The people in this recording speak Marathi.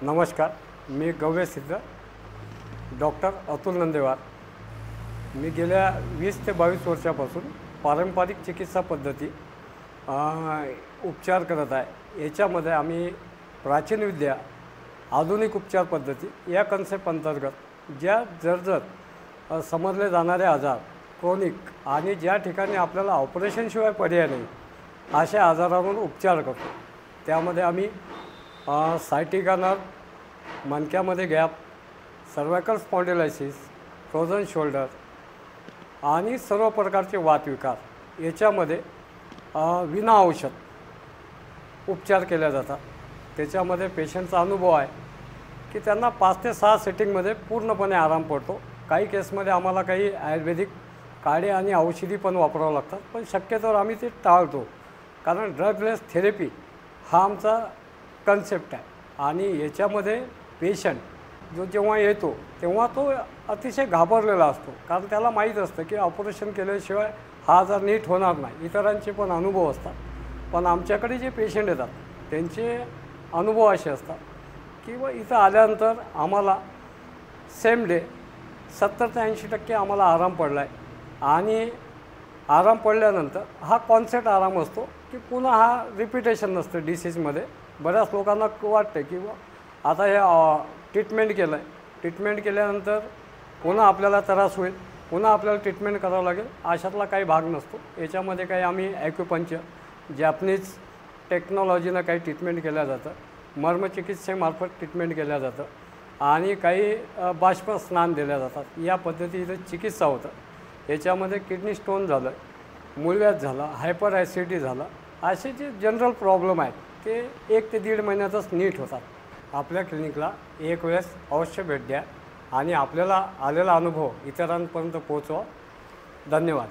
नमस्कार, मी गव्यसिद्ध डॉक्टर अतुल नंदेवार। मी गेल्या 20 ते 22 वर्षापासून पारंपरिक चिकित्सा पद्धती उपचार करत आहे। याच्यामध्ये आम्ही प्राचीन विद्या, आधुनिक उपचार पद्धती या कन्सेप्ट अंतर्गत ज्या जर्जर समजले जाणारे आजार, क्रोनिक आणि ज्या ठिकाणी आपल्याला ऑपरेशनशिवाय पर्याय नाही अशा आजारांवर उपचार करतो। त्यामध्ये आम्ही सायटिका नर्व, मणक्यामध्ये gap, cervical spondylosis, frozen shoulder आणि सर्व प्रकारचे वातविकार याच्यामध्ये विना औषध उपचार केले जातात। त्याच्यामध्ये पेशंटचा अनुभव आहे की त्यांना 5 ते 6 सेटिंगमध्ये पूर्णपणे आराम पडतो। काही केसमध्ये आम्हाला काही आयुर्वेदिक काढे आणि औषधी पण वापरावं लागतात, पण शक्यतोवर आम्ही ते टाळतो, कारण ड्रगलेस थेरपी हा आमचा कन्सेप्ट आहे। आणि याच्यामध्ये पेशंट जेव्हा येतो तेव्हा तो अतिशय घाबरलेला असतो, कारण त्याला माहीत असतं की ऑपरेशन केल्याशिवाय हा आजार नीट होणार नाही। इतरांचे पण अनुभव असतात, पण आमच्याकडे जे पेशंट येतात त्यांचे अनुभव असे असतात की इथं आल्यानंतर आम्हाला सेम डे 70 ते 80% आम्हाला आराम पडला आहे। आणि आराम पडल्यानंतर हा कॉन्सेप्ट आराम असतो की पुन्हा हा रिपिटेशन नसतं डिसीजमध्ये। बऱ्याच लोकांना वाटतं की आता हे ट्रीटमेंट केलं आहे, ट्रीटमेंट केल्यानंतर पुन्हा आपल्याला त्रास होईल, पुन्हा आपल्याला ट्रीटमेंट करावं लागेल, अशातला काही भाग नसतो। याच्यामध्ये काही आम्ही ॲक्युपंक्चर, जॅपनीज टेक्नॉलॉजीनं काही ट्रीटमेंट केल्या जातं, मर्मचिकित्सेमार्फत ट्रीटमेंट केल्या जातं आणि काही बाष्प स्नान दिल्या जातात। या पद्धतीचं चिकित्सा होतं। याच्यामध्ये किडनी स्टोन झालं, मूळव्याध झाला, हायपर ॲसिडिटी झालं, असे जे जनरल प्रॉब्लेम आहेत ते 1 ते 1.5 महिन्यातच नीट होतात। आपल्या क्लिनिकला एक वेळेस अवश्य भेट द्या आणि आपल्याला आलेला अनुभव इतरांपर्यंत पोहोचवा। धन्यवाद।